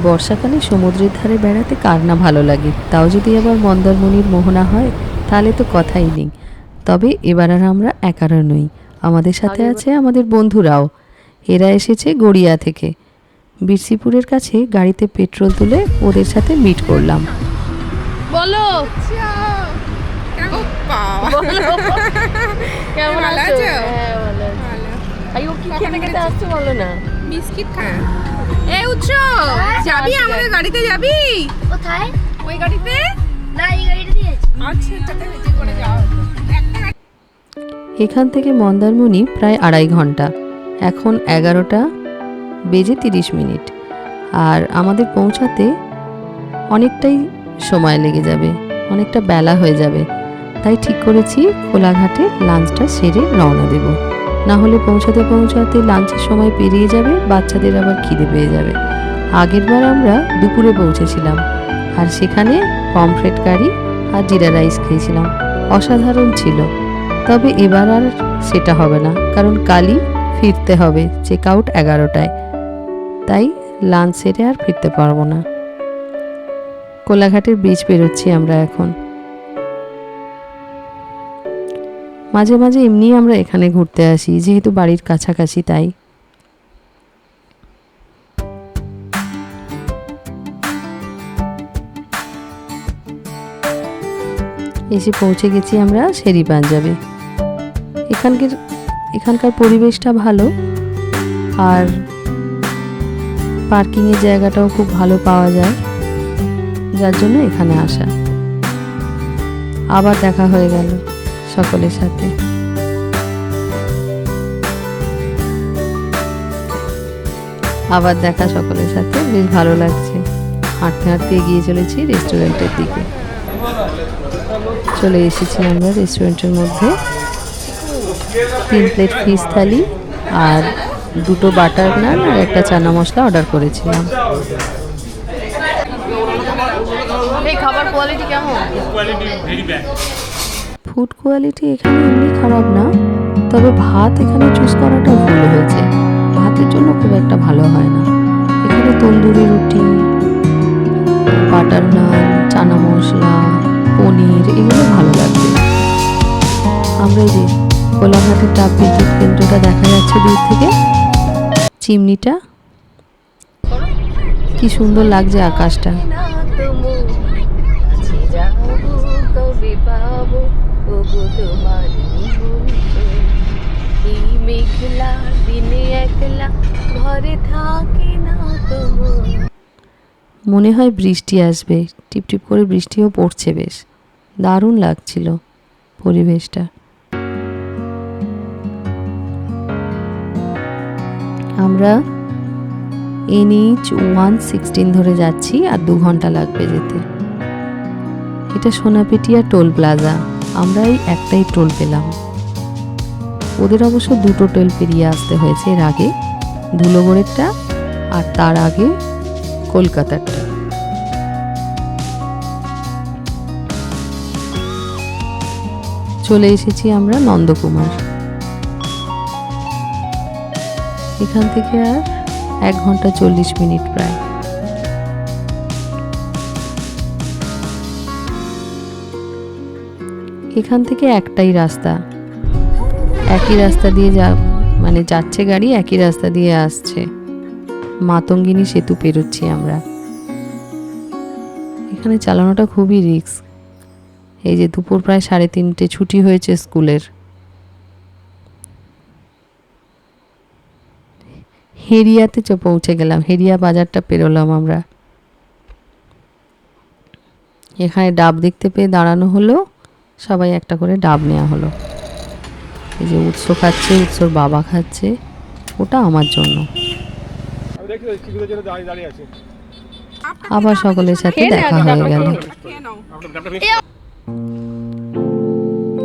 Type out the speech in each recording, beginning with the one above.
বর্ষাকালে সমুদ্রের ধারে বেড়াতে কার না ভালো লাগে, তাও যদি আবার মন্দারমণির মোহনা হয় তাহলে তো কথাই নেই। তবে এবার আর আমরা একারা নই, আমাদের সাথে আছে আমাদের বন্ধুরাও। এরা এসেছে গড়িয়া থেকে। বিরসিপুরের কাছে গাড়িতে পেট্রোল তুলে ওদের সাথে মিট করলাম। বলো কেমন আছো? হ্যাঁ ভালো আছি। আইও কি খেতে খেতে আসছো বলো না। বিস্কিট খা। এই উৎস যাবি আমাদের গাড়িতে যাবি? কোথায়? ওই গাড়িতে? না, এই গাড়িটা দিয়েছি। আচ্ছা তাতে হেঁটে করে যাওয়া হলো। এখান থেকে মন্দারমণি প্রায় 2.5 ঘন্টা। এখন 11:30 আর আমাদের পৌঁছাতে অনেকটাই সময় লেগে যাবে, অনেকটা বেলা হয়ে যাবে। তাই ঠিক করেছি কোলাঘাটে লাঞ্চটা সেরে রওনা দেব, না হলে পৌঁছাতে পৌঁছাতে লাঞ্চের সময় পেরিয়ে যাবে, বাচ্চাদের আবার খিদে পেয়ে যাবে। আগেরবার আমরা দুপুরে পৌঁছেছিলাম আর সেখানে পমফ্রেট কারি আর জিরা রাইস খেয়েছিলাম, অসাধারণ ছিল। তবে এবার আর সেটা হবে না, কারণ কালই ফিরতে হবে, চেক আউট 11টায়। তাই লাঞ্চ সেরে আর ফিরতে পারবো না। কোলাঘাটের ব্রিজ পেরোচ্ছি আমরা এখন। মাঝে মাঝে এমনি আমরা এখানে ঘুরতে আসি, যেহেতু বাড়ির কাছাকাছি তাই। এসে পৌঁছে গেছি আমরা শেরি পাঞ্জাবে। এখানকার পরিবেশটা ভালো আর পার্কিংয়ের জায়গাটাও খুব ভালো পাওয়া যায়, যার জন্য এখানে আসা। আবার দেখা হয়ে গেল সকলের সাথে। আবার দেখা সকলের সাথে, বেশ ভালো লাগছে। হাঁটতে হাঁটতে এগিয়ে চলেছি রেস্টুরেন্টের দিকে। চলে এসেছি আমরা রেস্টুরেন্টের মধ্যে। 3 প্লেট ফিশ থালি আর 2 বাটার নান আর একটা চানা মশলা অর্ডার করেছিলাম। এই খাবার কোয়ালিটি কেমন? ফুড কোয়ালিটি এখানে এমনি খারাপ না, তবে ভাত এখানে চুজ করাটা ভুল হয়েছে। ভাতের জন্য খুব একটা ভালো হয় না। এখানে তন্দুরি রুটি, বাটার নান, চানা মশলা, পনির এগুলো ভালো লাগবে। আমরা এই যে কোলাঘাটের তাপ বিদ্যুৎ কেন্দ্রটা দেখা যাচ্ছে দূর থেকে, চিমনিটা কি সুন্দর লাগছে আকাশটা। মনে হয় বৃষ্টি আসবে, টিপটিপ করে বৃষ্টিও পড়ছে, বেশ দারুণ লাগছিল পরিবেশটা। আমরা NH 116 ধরে যাচ্ছি আর 2 ঘন্টা লাগবে যেতে। এটা সোনাপেটিয়া টোল প্লাজা। আমরা এই একটাই টোল পেলাম, ওদের অবশ্য 2টো টোল পেরিয়ে আসতে হয়েছে এর আগে, ধুলোগড়েরটা আর তার আগে কলকাতারটা। চলে এসেছি আমরা নন্দকুমার। এখান থেকে আর 1 ঘন্টা 40 মিনিট প্রায়। এখান থেকে একটাই রাস্তা, একই রাস্তা দিয়ে যাচ্ছে গাড়ি, একই রাস্তা দিয়ে আসছে। মাতঙ্গিনী সেতু পেরোচ্ছি আমরা। এখানে চালানোটা খুবই রিস্ক। এই যে দুপুর প্রায় 3:30 ছুটি হয়েছে স্কুলের। হেরিয়াতে পৌঁছে গেলাম, হেরিয়া বাজারটা পেরোলাম আমরা। এখানে ডাব দেখতে পেয়ে দাঁড়ানো হলো, সবাই একটা করে ডাব নেওয়া হলো। এই যে উৎস খাচ্ছে, উৎসর বাবা খাচ্ছে, ওটা আমার জন্য। আবার সকলের সাথে দেখা হয়ে গেল।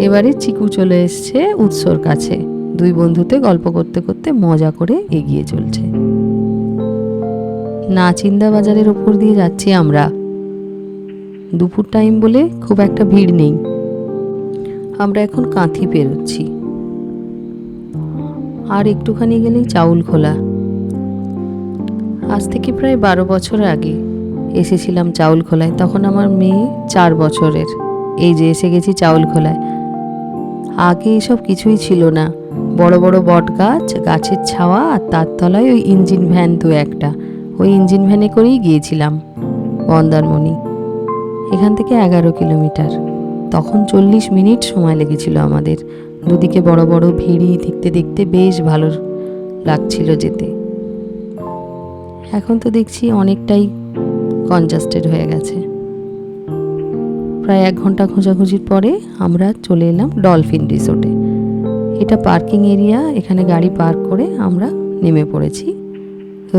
এবারে চিকু চলে এসছে উৎসর কাছে। 2 বন্ধুতে গল্প করতে করতে মজা করে এগিয়ে চলছে। নাচিন্দা বাজারের ওপর দিয়ে যাচ্ছি আমরা। দুপুর টাইম বলে খুব একটা ভিড় নেই। আমরা এখন কাঁথি পেরোচ্ছি, আর একটুখানি গেলেই চাউল খোলা। আজ থেকে প্রায় 12 বছর আগে এসেছিলাম চাউলখোলায়। তখন আমার মেয়ে 4 বছরের। এই যে এসে গেছি চাউলখোলায়। আগে এসব কিছুই ছিল না, বড় বড় বট গাছ, গাছের ছাওয়া, আর তার তলায় ওই ইঞ্জিন ভ্যান তো একটা। ওই ইঞ্জিন ভ্যানে করেই গিয়েছিলাম মন্দারমণি। এখান থেকে 11 কিলোমিটার। তখন 40 মিনিট সময় লেগেছিল আমাদের। দুদিকে বড় বড় ভিড়ি, দেখতে দেখতে বেশ ভালো লাগছিল যেতে। এখন তো দেখছি অনেকটাই কনজাস্টেড হয়ে গেছে। প্রায় 1 ঘন্টা খোঁজাখুঁজির পরে আমরা চলে এলাম ডলফিন রিসোর্টে। এটা পার্কিং এরিয়া, এখানে গাড়ি পার্ক করে আমরা নেমে পড়েছি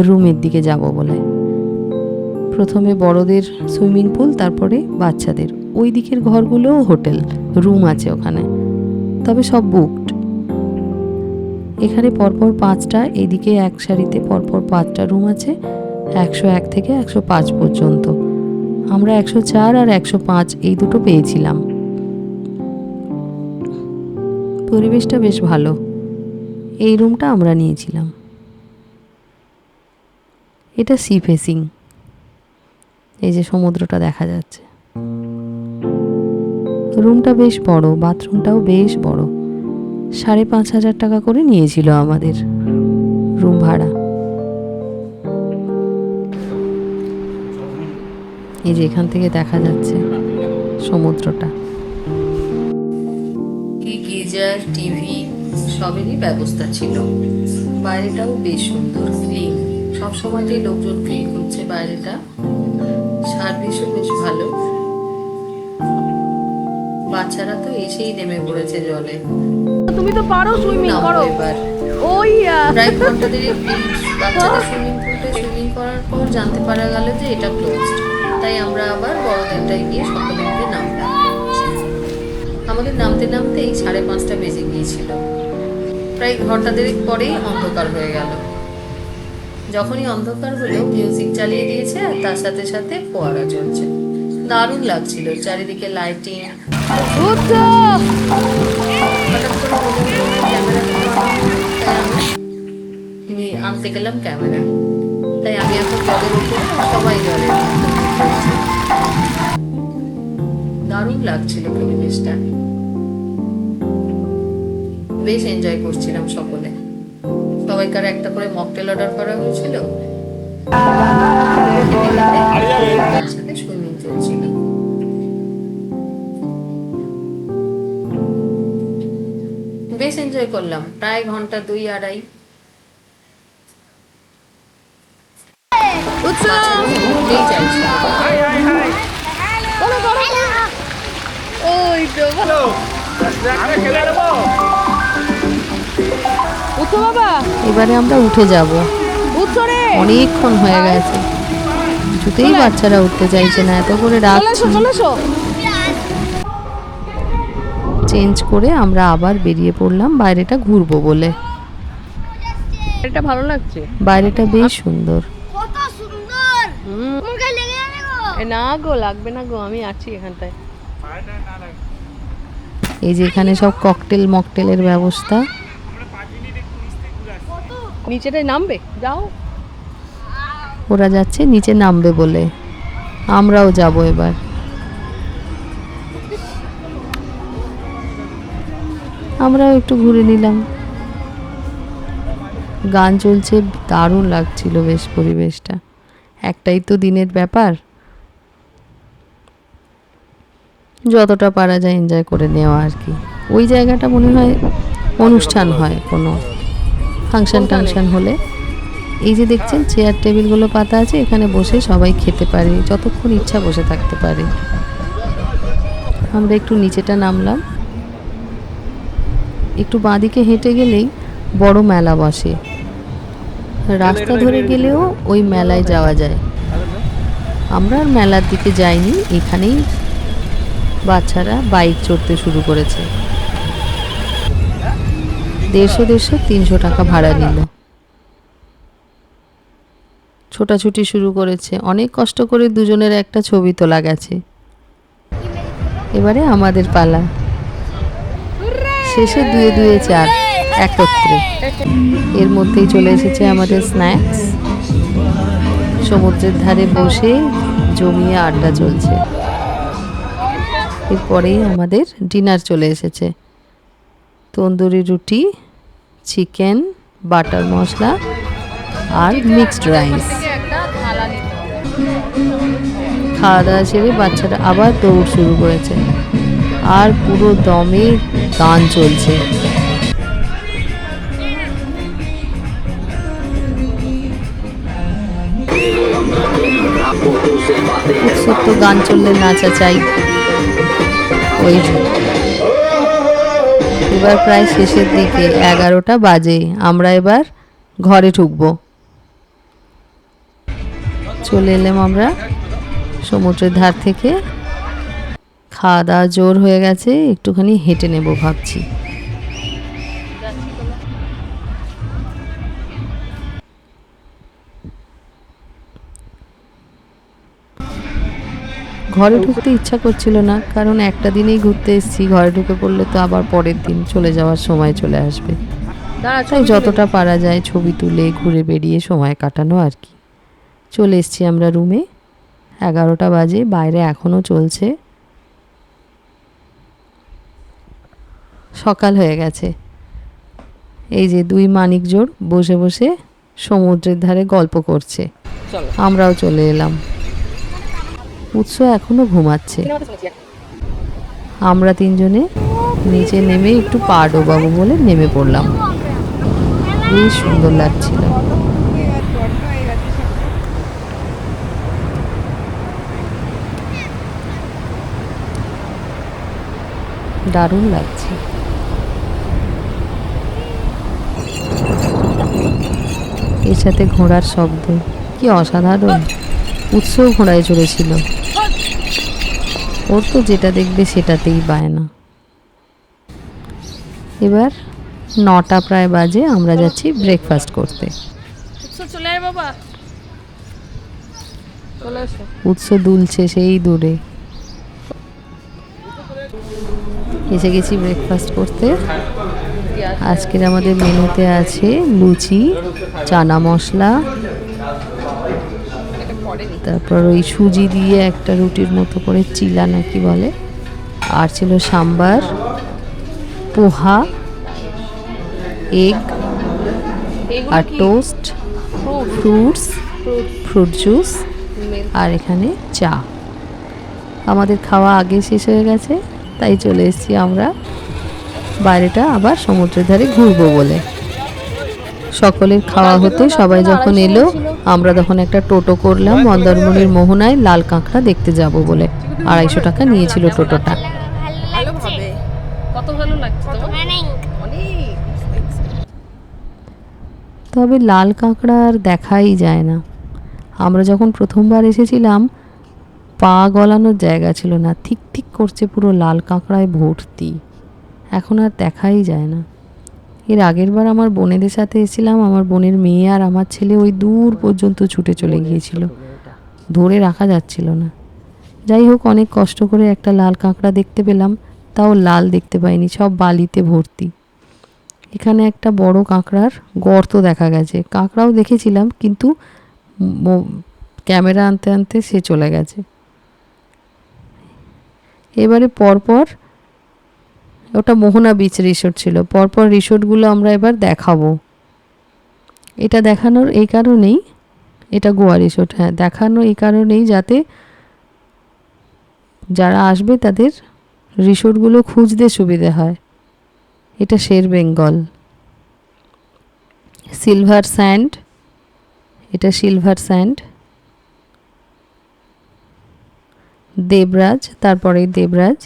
রুমের দিকে যাব বলে। প্রথমে বড়দের সুইমিং পুল, তারপরে বাচ্চাদের। ওই দিকের ঘরগুলোও হোটেল, রুম আছে ওখানে, তবে সব বুকড। এখানে পরপর 5টা, এইদিকে এক সারিতে পরপর 5টা রুম আছে, 101 থেকে 105 পর্যন্ত। আমরা 104 আর 105 এই দুটো পেয়েছিলাম। পরিবেশটা বেশ ভালো। এই রুমটা আমরা নিয়েছিলাম। এটা সি ফেসিং, এই যে সমুদ্রটা দেখা যাচ্ছে। রুমটা বেশ বড়, বাথরুমটাও বেশ বড়। 5,500 টাকা করে নিয়েছিল আমাদের রুম ভাড়া। এই যে এখান থেকে দেখা যাচ্ছে সমুদ্রটা। গিজার, টিভি সবেরই ব্যবস্থা ছিল। বাইরেটাও বেশ সুন্দর, ক্লিন। সবসময়তেই লোকজন ক্লিন করছে বাইরেটা। সার্ভিসও বেশ ভালো। বাচ্চারা তো এসেই নেমে পড়েছে জলে। তুমি তো পারো সুইমিং করো। এবার ওই প্রায় ঘন্টা দেড়েক বাচ্চাদের সুইমিং পুলে সুইমিং করার পর জানতে পারা গেল যে এটা ক্লোজড। তাই আমরা আবার বড়দেরটাই গিয়ে সকলে মিলে নামলাম। আমাদের নামতে নামতেই 5:30 বেজে গিয়েছিল। প্রায় ঘন্টা দেড়েক পরেই অন্ধকার হয়ে গেল। যখনই অন্ধকার হলো মিউজিক চালিয়ে দিয়েছে, আর তার সাথে সাথে ফোয়ারা চলছে। দারুণ লাগছিল, চারিদিকে লাইটিং। আনতে গেলাম ক্যামেরা, তাই আমি এখন জলের উপরে, সবাই জলে। দারুণ লাগছিল পরিবেশটা, বেশ এনজয় করছিলাম সকলে। সবাইকার একটা করে মকটেল অর্ডার করা হয়েছিল, সাথে সুইমিং চলছিল। বেশ এনজয় করলাম, প্রায় ঘন্টা 2-2.5। ওই তো ভালো। উঠো বাবা, এবারে আমরা উঠে যাব। উঠো রে, অনেকক্ষণ হয়ে গেছে, কিছুতেই বাচ্চারা উঠতে চাইছে না, এত করে ডাকছি। চেঞ্জ করে আমরা আবার বেরিয়ে পড়লাম বাইরেটা ঘুরবো বলে। এটা ভালো লাগছে, বাইরেটা বেশ সুন্দর। কত সুন্দর। তোমার গায়ে লেগে যাবে গো। না গো, লাগবে না গো, আমি আছি এখানটায়। এই যে এখানে সব ককটেল মকটেলের ব্যবস্থা। নিচেটায় নামবে, যাও। ওরা যাচ্ছে নিচে নামবে বলে, আমরাও যাব এবার। আমরাও একটু ঘুরে নিলাম। গান চলছে, দারুণ লাগছিল বেশ পরিবেশটা। একটাই তো দিনের ব্যাপার, যতটা পারা যায় এনজয় করে নেওয়া আর কি। ওই জায়গাটা মনে হয় অনুষ্ঠান হয়, কোনো ফাংশন টাংশন হলে। এই যে দেখছেন চেয়ার টেবিলগুলো পাতা আছে, এখানে বসে সবাই খেতে পারে, যতক্ষণ ইচ্ছা বসে থাকতে পারে। আমরা একটু নিচেটা নামলাম। একটু বাঁদিকে হেঁটে গেলেই বড় মেলা বসে। রাস্তা ধরে গেলেও ওই মেলায় যাওয়া যায়। আমরা আর মেলার দিকে যাইনি, এখানেই বাচ্চারা বাইক চড়তে শুরু করেছে। 150-300 টাকা ভাড়া নিল। ছোটাছুটি শুরু করেছে। অনেক কষ্ট করে দুজনের একটা ছবি তোলা গেছে। এবারে আমাদের পালা। শেষে 2-2-4 একত্রে। এর মধ্যেই চলে এসেছে আমাদের স্ন্যাক্স। সমুদ্রের ধারে বসে জমিয়ে আড্ডা চলছে। এরপরেই আমাদের ডিনার চলে এসেছে। তন্দুরি রুটি, চিকেন, বাটার মশলা আর মিক্সড রাইস। একটা থালা নিতে হবে। খাওয়া দাওয়া সেরে বাচ্চারা আবার দৌড় শুরু করেছে আর পুরো দমে গান চলছে। উৎসব তো গান চললে নাচা চাই। ওই যে এবার প্রায় শেষের দিকে 11টা বাজে, আমরা এবার ঘরে ঢুকবো। চলে এলাম আমরা সমুদ্রের ধার থেকে। খাওয়া দাওয়া জোর হয়ে গেছে, একটুখানি হেঁটে নেব ভাবছি। ঘরে ঢুকতে ইচ্ছা করছিল না, কারণ একটা দিনেই ঘুরতে এসেছি। ঘরে ঢুকে পড়লে তো আবার পরের দিন চলে যাওয়ার সময় চলে আসবে। তাই যতটা পারা যায় ছবি তুলে ঘুরে বেরিয়ে সময় কাটানো আর কি। চলে এসেছি আমরা রুমে। 11টা বাজে, বাইরে এখনও চলছে। সকাল হয়ে গেছে। এই যে দুই মানিক জোড় বসে বসে সমুদ্রের ধারে গল্প করছে। আমরাও চলে এলাম। উৎস এখনো ঘুমাচ্ছে। আমরা তিনজনে নিচে নেমে একটু পা ডোবাবো বলে নেমে পড়লাম। বেশ সুন্দর লাগছিল। দারুণ লাগছে। এর সাথে ঘোড়ার শব্দ কি অসাধারণ। উৎসব ঘোড়ায় চড়েছিল। ওর তো যেটা দেখবে সেটাতেই বায়না। এবার 9টা প্রায় বাজে, আমরা যাচ্ছি ব্রেকফাস্ট করতে। চলে আয় বাবা, চলে এসো। উৎস দুলছে সেই দূরে। এসে গেছি ব্রেকফাস্ট করতে। আজকের আমাদের মেনুতে আছে লুচি, চানা মশলা, তারপর ওই সুজি দিয়ে একটা রুটির মতো করে চিলা নাকি বলে, আর ছিল সাম্বার, পোহা, এগ আর টোস্ট, ফ্রুট জুস আর এখানে চা। আমাদের খাওয়া আগে শেষ হয়ে গেছে, তাই চলে এসেছি আমরা বাইরেটা আবার সমুদ্রের ধারে ঘুরবো বলে। সকলের খাওয়া হতে সবাই যখন এলো, আমরা তখন একটা টোটো করলাম মন্দারমণির মোহনায় লাল কাঁকড়া দেখতে যাব বলে। 250 টাকা নিয়েছিল টোটোটা। ভালো হবে। কত ভালো লাগছে তোমার? অনেক। তবে লাল কাঁকড়া আর দেখাই যায় না। আমরা যখন প্রথমবার এসেছিলাম পা গলানোর জায়গা ছিল না, ঠিক ঠিক করছে পুরো লাল কাঁকড়ায় ভর্তি। এখন আর দেখাই যায় না। এর আগের বার আমার বোনেদের সাথে এসেছিলাম, আমার বোনের মেয়ে আর আমার ছেলে ওই দূর পর্যন্ত ছুটে চলে গিয়েছিল, ধরে রাখা যাচ্ছিল না। যাই হোক, অনেক কষ্ট করে একটা লাল কাঁকড়া দেখতে পেলাম, তাও লাল দেখতে পাইনি, সব বালিতে ভর্তি। এখানে একটা বড় কাঁকড়ার গর্ত দেখা গেছে। কাঁকড়াও দেখেছিলাম, কিন্তু ক্যামেরা আনতে আনতে সে চলে গেছে। এবারে পরপর, ওটা মোহনা বিচ রিসোর্ট ছিল, পরপর রিসোর্টগুলো আমরা এবার দেখাবো। এটা দেখানোর এই কারণেই, এটা গোয়া রিসোর্ট, হ্যাঁ, দেখানো এই কারণেই যাতে যারা আসবে তাদের রিসোর্টগুলো খুঁজতে সুবিধে হয়। এটা শের বেঙ্গল, সিলভার স্যান্ড, এটা সিলভার স্যান্ড, দেবরাজ, তারপরে দেবরাজ।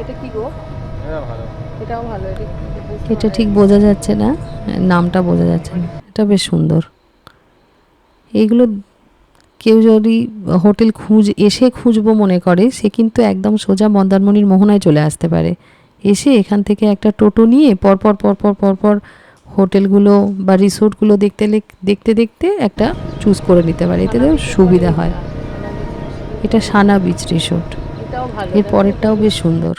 এটা কি গো? এটাও ভালো। এটা ঠিক বোঝা যাচ্ছে না, নামটা বোঝা যাচ্ছে না। এটা বেশ সুন্দর। এইগুলো কেউ যদি হোটেল এসে খুঁজবো মনে করে, সে কিন্তু একদম সোজা মন্দারমণির মোহনায় চলে আসতে পারে। এসে এখান থেকে একটা টোটো নিয়ে পরপর পরপর পরপর হোটেলগুলো বা রিসোর্টগুলো দেখতে দেখতে দেখতে একটা চুজ করে নিতে পারে, এতে সুবিধা হয়। এটা সানা বিচ রিসোর্ট। এটাও ভালো। এর পরেরটাও বেশ সুন্দর।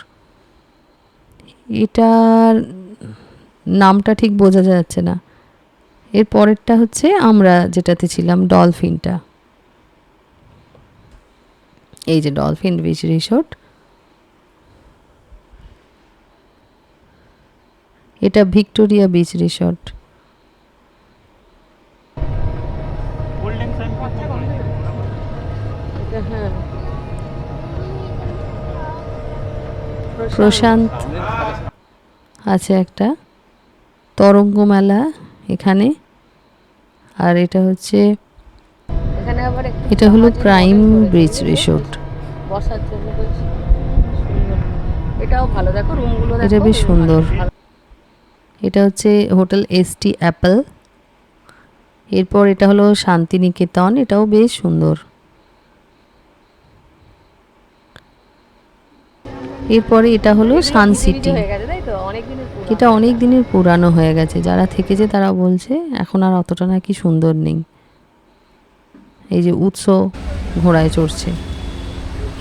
এটার নামটা ঠিক বোঝা যাচ্ছে না। এর পরেরটা হচ্ছে আমরা যেটাতে ছিলাম, ডলফিনটা। এই যে ডলফিন বিচ রিসোর্ট, এটা ভিক্টোরিয়া বিচ রিসোর্ট। হ্যাঁ, প্রশান্ত আছে একটা, তরঙ্গ মেলা এখানে। আর এটা হচ্ছে, এখানে আবার একটু এটা হলো জাহাজের প্রাইম মডেল করেছে, বিচ বুঝলে? রিসোর্ট। বসার জন্য বেশ সুন্দর। এটাও ভালো, দেখো রুমগুলো দেখো, এটা বেশ সুন্দর। ভালো। এটা হচ্ছে হোটেল এসটি অ্যাপেল। এরপর এটা হলো শান্তিনিকেতন, এটাও বেশ সুন্দর। এরপরে এটা হলো সান সিটি, হয়ে গেছে তাই তো, অনেক দিনের পুরো। এটা অনেক দিনের পুরানো হয়ে গেছে, যারা থেকেছে তারা বলছে এখন আর অতটা নাকি সুন্দর নেই। এই যে উৎস ঘোড়ায় চড়ছে।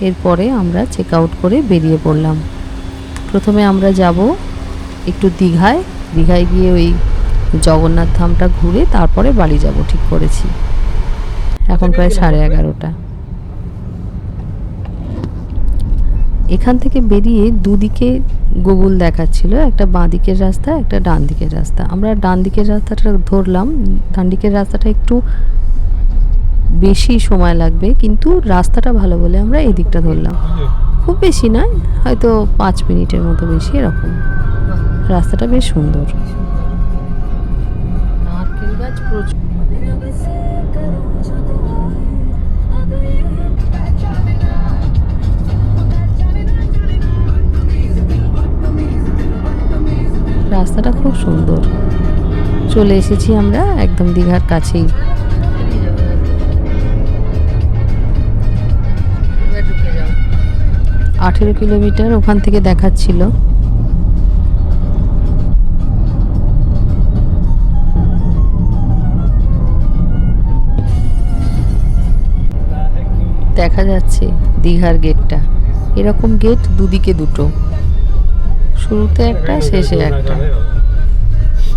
এরপরে আমরা চেক আউট করে বেরিয়ে পড়লাম। প্রথমে আমরা যাব একটু দীঘায়, দীঘায় গিয়ে ওই জগন্নাথ ধামটা ঘুরে তারপরে বাড়ি যাব ঠিক করেছি। এখন প্রায় 11:30। এখান থেকে বেরিয়ে দুদিকে গুগল দেখাচ্ছিল, একটা বাঁ দিকের রাস্তা, একটা ডান দিকের রাস্তা। আমরা ডান দিকের রাস্তাটা ধরলাম। ডান দিকের রাস্তাটা একটু বেশি সময় লাগবে, কিন্তু রাস্তাটা ভালো বলে আমরা এই দিকটা ধরলাম। খুব বেশি নয়, হয়তো 5 মিনিটের মতো বেশি এরকম। রাস্তাটা বেশ সুন্দর। নারকেল গাছ প্রচুর। রাস্তাটা খুব সুন্দর। চলে এসেছি আমরা একদম দীঘার কাছেই। এবার ঢুকে যাও। 18 কিলোমিটার ওখান থেকে দেখাচ্ছিল। দেখা যাচ্ছে দীঘার গেটটা। এরকম গেট দুদিকে দুটো, শুরুতে একটা শেষে একটা।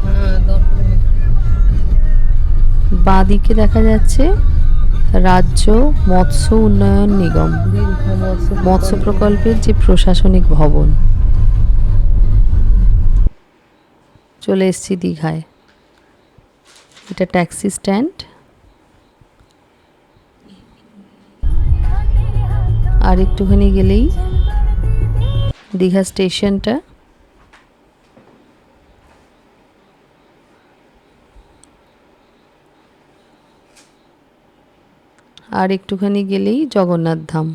হ্যাঁ, 10 কিলোমিটার। বাঁ দিকে দেখা যাচ্ছে রাজ্য মৎস্য উন্নয়ন নিগম, মৎস্য প্রকল্পের যে প্রশাসনিক ভবন। চলে এসেছি দীঘায়। এটা ট্যাক্সি স্ট্যান্ড। আর একটুখানি গেলেই দীঘা স্টেশনটা। আর একটুখানি গেলেই জগন্নাথ ধাম।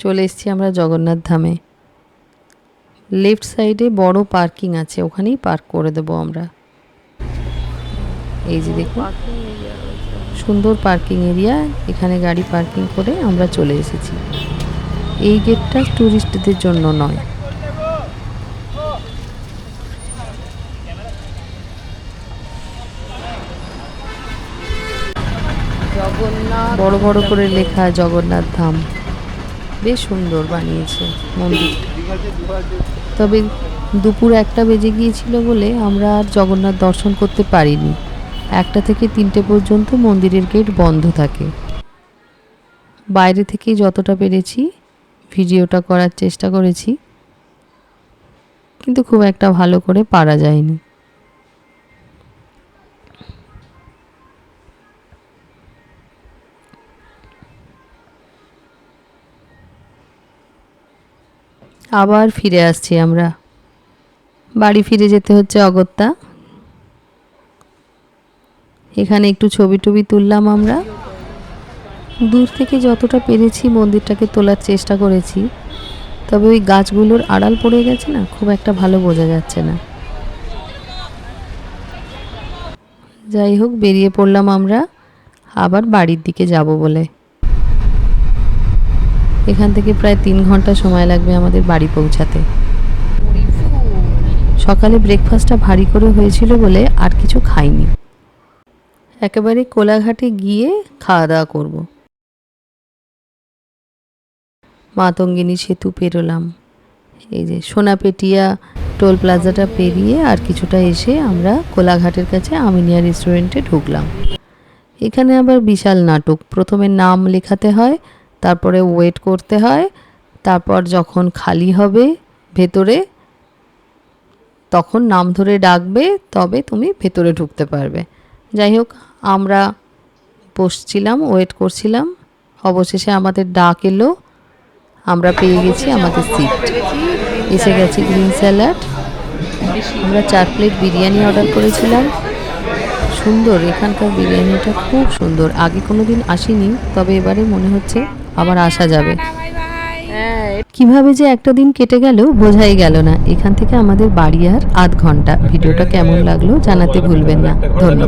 চলে এসেছি আমরা জগন্নাথ ধামে। লেফট সাইডে বড় পার্কিং আছে, ওখানেই পার্ক করে দেবো আমরা। এই যে দেখুন, সুন্দর পার্কিং এরিয়া। এখানে গাড়ি পার্কিং করে আমরা চলে এসেছি। এই গেটটা ট্যুরিস্টদের জন্য নয়। জগন্নাথ বড় বড় করে লেখা জগন্নাথ ধাম। বেশ সুন্দর বানিয়েছে মন্দিরটা। তবে দুপুর 1টা বেজে গিয়েছিল বলে আমরা আর জগন্নাথ দর্শন করতে পারিনি। 1টা থেকে 3টে পর্যন্ত মন্দিরের গেট বন্ধ থাকে। বাইরে থেকেই যতটা পেরেছি ভিডিওটা করার চেষ্টা করেছি, কিন্তু খুব একটা ভালো করে পারা যায়নি। আবার ফিরে আসছি আমরা। বাড়ি ফিরে যেতে হচ্ছে অগত্যা। এখানে একটু ছবি টবি তুললাম আমরা। দূর থেকে যতটা পেরেছি মন্দিরটাকে তোলার চেষ্টা করেছি, তবে ওই গাছগুলোর আড়াল পড়ে গেছে না, খুব একটা ভালো বোঝা যাচ্ছে না। যাই হোক, বেরিয়ে পড়লাম আমরা আবার বাড়ির দিকে যাব বলে। এখান থেকে প্রায় 3 ঘন্টা সময় লাগবে আমাদের বাড়ি পৌঁছাতে। সকালে ব্রেকফাস্টটা ভারী করে হয়েছিল বলে আর কিছু খাইনি। একেবারে কোলাঘাটে গিয়ে খাওয়া দাওয়া করব। মাতঙ্গিনী সেতু পেরোলাম। এই যে সোনাপেটিয়া টোল প্লাজাটা পেরিয়ে আর কিছুটা এসে আমরা কোলাঘাটের কাছে আমিনিয়া রেস্টুরেন্টে ঢুকলাম। এখানে আবার বিশাল নাটক, প্রথমে নাম লেখাতে হয়, তারপরে ওয়েট করতে হয়, তারপর যখন খালি হবে ভেতরে তখন নাম ধরে ডাকবে, তবে তুমি ভেতরে ঢুকতে পারবে। যাই হোক, আমরা বসছিলাম, ওয়েট করছিলাম, অবশেষে আমাদের ডাক এলো, আমরা পেয়ে গেছি আমাদের সিট। এসে গেছে গ্রিন স্যালাড, আমরা 4 প্লেট বিরিয়ানি অর্ডার করেছিলাম। সুন্দর, এখানকার বিরিয়ানিটা খুব সুন্দর, আগে কোনো দিন আসিনি, তবে এবারে মনে হচ্ছে আবার আসা যাবে। Bye bye. হ্যাঁ কিভাবে যে একটা দিন কেটে গেল বোঝাই গেল না। এখান থেকে আমাদের বাড়ি আর আধ ঘন্টা। ভিডিওটা কেমন লাগলো জানাতে ভুলবেন না। ধন্যবাদ।